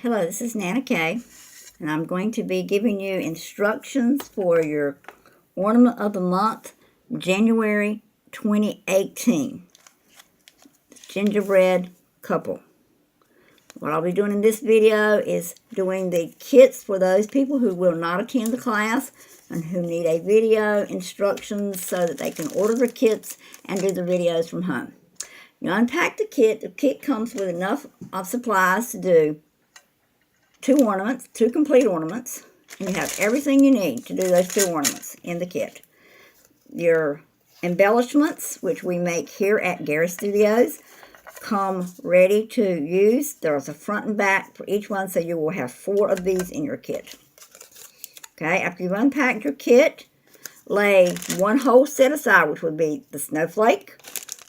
Hello, this is Nana Kay, and I'm going to be giving you instructions for your Ornament of the Month, January 2018, Gingerbread Couple. What I'll be doing in this video is doing the kits for those people who will not attend the class and who need a video instructions so that they can order the kits and do the videos from home. You unpack the kit. The kit comes with enough of supplies to do two complete ornaments, and you have everything you need to do those two ornaments in the kit. Your embellishments, which we make here at Garrett Studios, come ready to use. There's a front and back for each one, so you will have 4 of these in your kit. Okay, after you've unpacked your kit, lay one whole set aside, which would be the snowflake,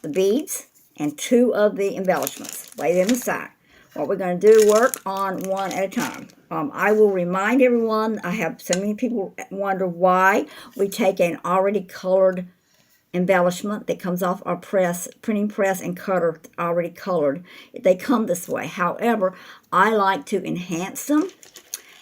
the beads, and 2 of the embellishments. Lay them aside. What we're going to do, work on one at a time. I will remind everyone, I have so many people wonder why we take an already colored embellishment that comes off our printing press and cutter already colored. They come this way. However, I like to enhance them.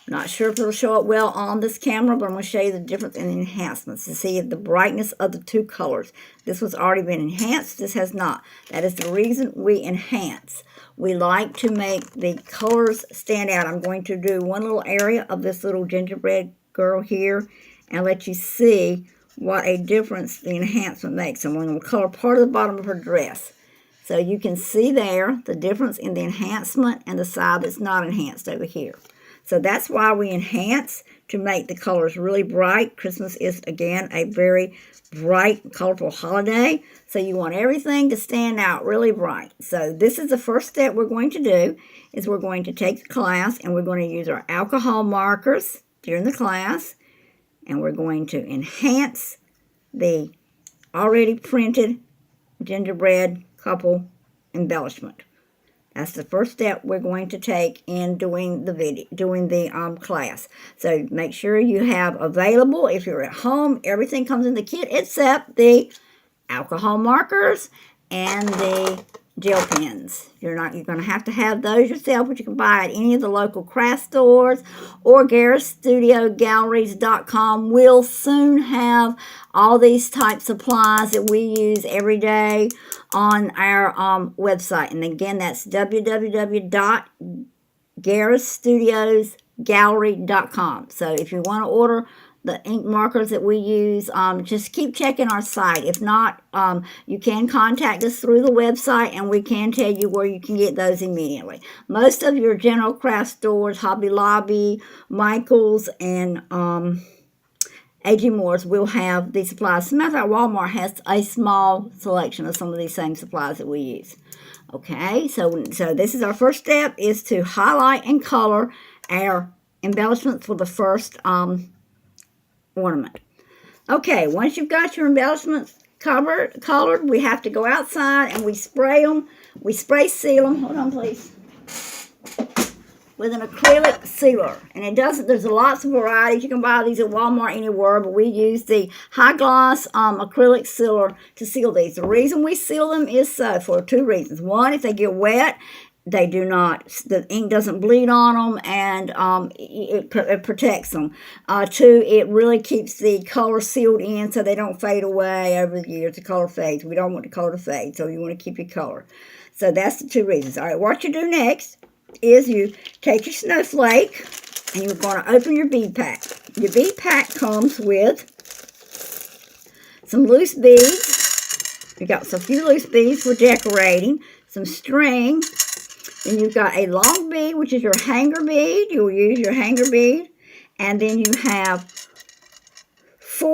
Not sure if it'll show up well on this camera, but I'm going to show you the difference in enhancements to see the brightness of the 2 colors. This has already been enhanced. This has not. That is the reason we enhance. We like to make the colors stand out. I'm going to do one little area of this little gingerbread girl here and let you see what a difference the enhancement makes. I'm going to color part of the bottom of her dress. So you can see there the difference in the enhancement and the side that's not enhanced over here. So that's why we enhance, to make the colors really bright. Christmas is, again, a very bright, colorful holiday. So you want everything to stand out really bright. So this is the first step we're going to do, is we're going to take the class and we're going to use our alcohol markers during the class. And we're going to enhance the already printed gingerbread couple embellishment. That's the first step we're going to take in doing the class. So make sure you have available, if you're at home, everything comes in the kit except the alcohol markers and the gel pens. You're going to have those yourself, but you can buy at any of the local craft stores, or GarrettStudioGalleries.com will soon have all these type supplies that we use every day on our website. And again, that's www.GarrettStudiosGallery.com. So if you want to order the ink markers that we use, just keep checking our site. If not, you can contact us through the website, and we can tell you where you can get those immediately. Most of your general craft stores, Hobby Lobby, Michael's, and A.G. Moore's will have these supplies. As a matter of fact, Walmart has a small selection of some of these same supplies that we use. Okay, so this is our first step, is to highlight and color our embellishments for the first ornament. Okay, once you've got your embellishments colored, we have to go outside and we spray them. We spray seal them. Hold on, please. With an acrylic sealer. And there's lots of varieties. You can buy these at Walmart anywhere, but we use the high gloss acrylic sealer to seal these. The reason we seal them is for 2 reasons. One, if they get wet, the ink doesn't bleed on them, and it protects them. 2, it really keeps the color sealed in so they don't fade away over the years. The color fades. We don't want the color to fade, so you want to keep your color. So that's the 2 reasons. All right, what you do next is you take your snowflake and you're going to open your bead pack. Your bead pack comes with some loose beads. You got a few loose beads for decorating, some string. Then you've got a long bead, which is your hanger bead. You'll use your hanger bead. And then you have 4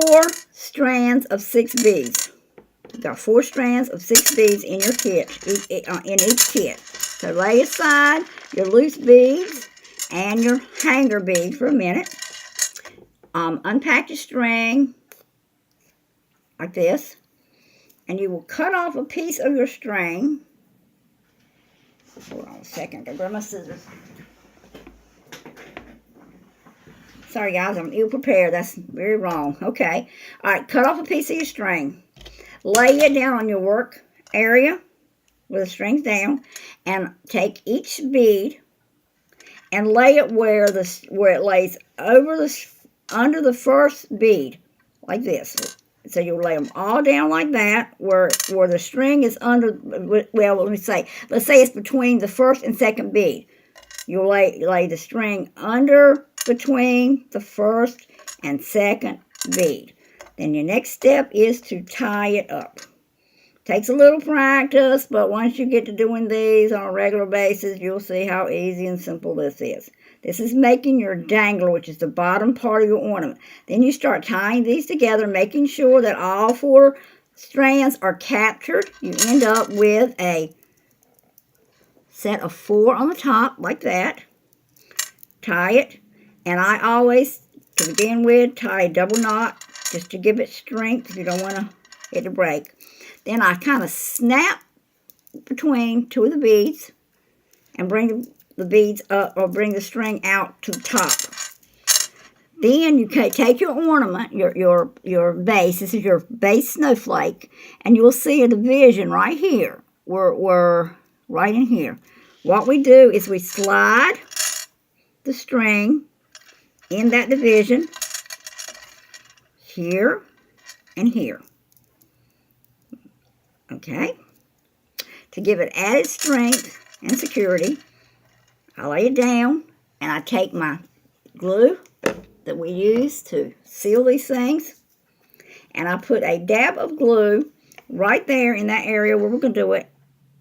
strands of 6 beads. You've got 4 strands of 6 beads in your kit, in each kit. So lay aside your loose beads and your hanger bead for a minute. Unpack your string like this. And you will cut off a piece of your string. Hold on a second, I'll grab my scissors. Sorry guys, I'm ill prepared. That's very wrong. Okay. All right, cut off a piece of your string. Lay it down on your work area with the strings down, and take each bead and lay it where it lays under the first bead, like this. So you'll lay them all down like that, where the string is under. Well, let's say it's between the first and second bead. You'll lay the string under between the first and second bead. Then your next step is to tie it up. Takes a little practice, but once you get to doing these on a regular basis, you'll see how easy and simple this is. This is making your dangler, which is the bottom part of your ornament. Then you start tying these together, making sure that all 4 strands are captured. You end up with a set of 4 on the top, like that. Tie it, and I always, to begin with, tie a double knot, just to give it strength. You don't want it to break. Then I kind of snap between 2 of the beads and bring the beads up, or bring the string out to the top. Then you can take your ornament, your base. This is your base snowflake, and you will see a division right here. We're right in here. What we do is we slide the string in that division here and here. Okay? To give it added strength and security, I lay it down, and I take my glue that we use to seal these things, and I put a dab of glue right there in that area where we're going to do it,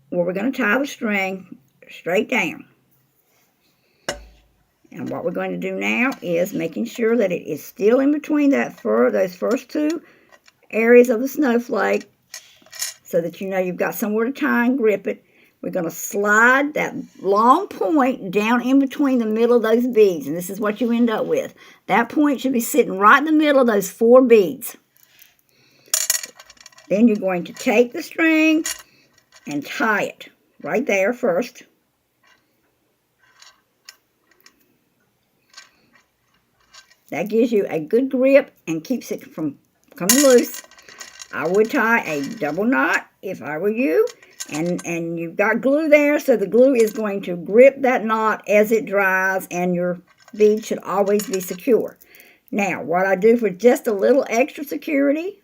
where we're going to tie the string straight down. And what we're going to do now is making sure that it is still in between those first 2 areas of the snowflake, so that you know you've got somewhere to tie and grip it. We're going to slide that long point down in between the middle of those beads, and this is what you end up with. That point should be sitting right in the middle of those 4 beads. Then you're going to take the string and tie it right there first. That gives you a good grip and keeps it from coming loose. I would tie a double knot if I were you. And you've got glue there, so the glue is going to grip that knot as it dries, and your bead should always be secure. Now, what I do for just a little extra security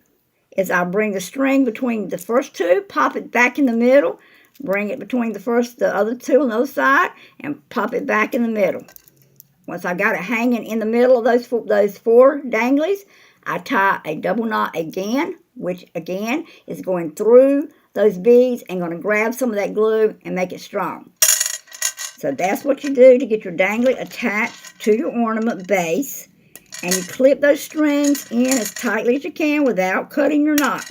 is I bring the string between the first 2, pop it back in the middle, bring it between the other 2 on the other side, and pop it back in the middle. Once I got it hanging in the middle of those 4 danglies, I tie a double knot again, which again is going through those beads and going to grab some of that glue and make it strong. So that's what you do to get your dangly attached to your ornament base. And you clip those strings in as tightly as you can without cutting your knot.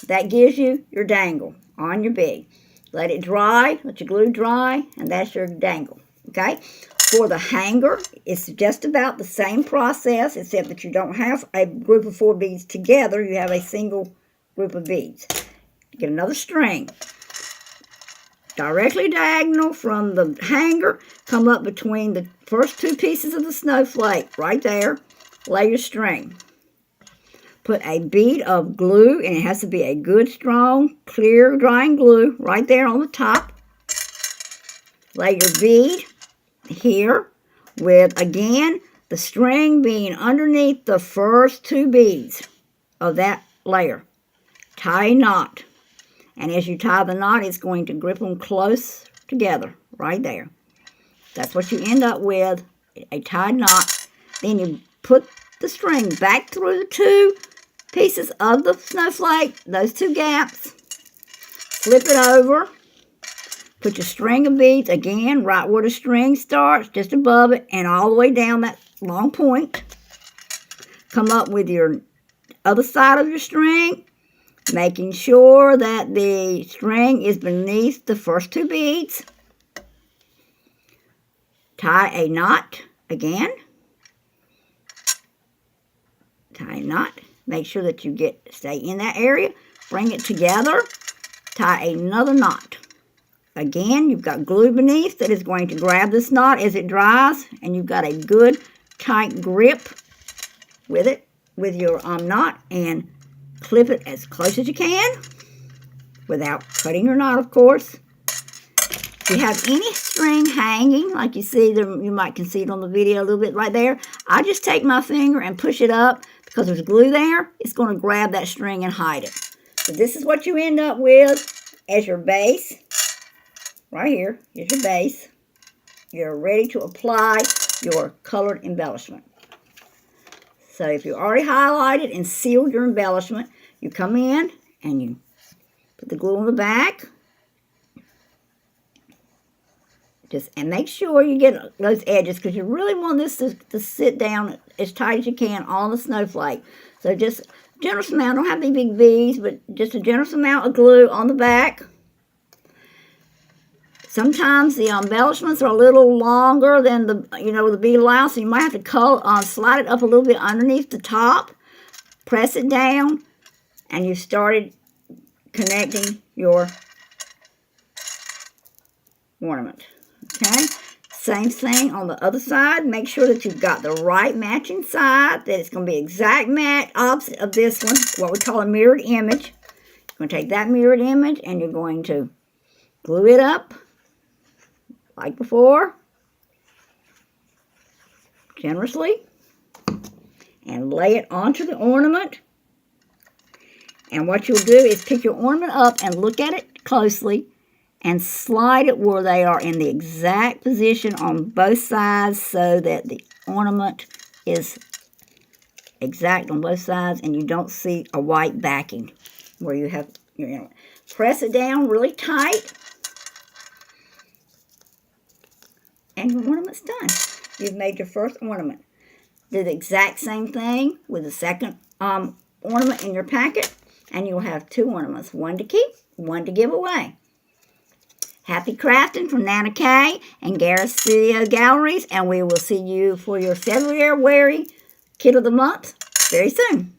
That gives you your dangle on your bead. Let it dry, let your glue dry, and that's your dangle. Okay? For the hanger, it's just about the same process, except that you don't have a group of 4 beads together. You have a single group of beads. Get another string. Directly diagonal from the hanger, come up between the first 2 pieces of the snowflake, right there. Lay your string. Put a bead of glue, and it has to be a good, strong, clear, drying glue, right there on the top. Lay your bead here with, again, the string being underneath the first 2 beads of that layer. Tie a knot. And as you tie the knot, it's going to grip them close together, right there. That's what you end up with, a tied knot. Then you put the string back through the 2 pieces of the snowflake, those 2 gaps. Flip it over. Put your string of beads, again, right where the string starts, just above it, and all the way down that long point. Come up with your other side of your string, making sure that the string is beneath the first 2 beads. Tie a knot again. Tie a knot. Make sure that you stay in that area. Bring it together. Tie another knot. Again, you've got glue beneath that is going to grab this knot as it dries, and you've got a good tight grip with it, with your knot, and clip it as close as you can without cutting your knot, of course. If you have any string hanging, like you see, there, you might can see it on the video a little bit right there. I just take my finger and push it up because there's glue there. It's going to grab that string and hide it. So this is what you end up with as your base. Right here is your base. You're ready to apply your colored embellishment. So if you already highlighted and sealed your embellishment, you come in and you put the glue on the back. And make sure you get those edges because you really want this to sit down as tight as you can on the snowflake. So just a generous amount, don't have any big V's, but just a generous amount of glue on the back. Sometimes the embellishments are a little longer than the bead allowance, so you might have to slide it up a little bit underneath the top, press it down, and you've started connecting your ornament. Okay, same thing on the other side. Make sure that you've got the right matching side, that it's going to be exact match opposite of this one, what we call a mirrored image. You're going to take that mirrored image and you're going to glue it up like before, generously, and lay it onto the ornament. And what you'll do is pick your ornament up and look at it closely and slide it where they are in the exact position on both sides so that the ornament is exact on both sides and you don't see a white backing where you have your ornament. Press it down really tight and your ornament's done. You've made your first ornament. Do the exact same thing with the second ornament in your packet and you'll have 2 ornaments, one to keep, one to give away. Happy crafting from Nana Kay and Garris Studio Galleries, and we will see you for your February Kit of the Month very soon.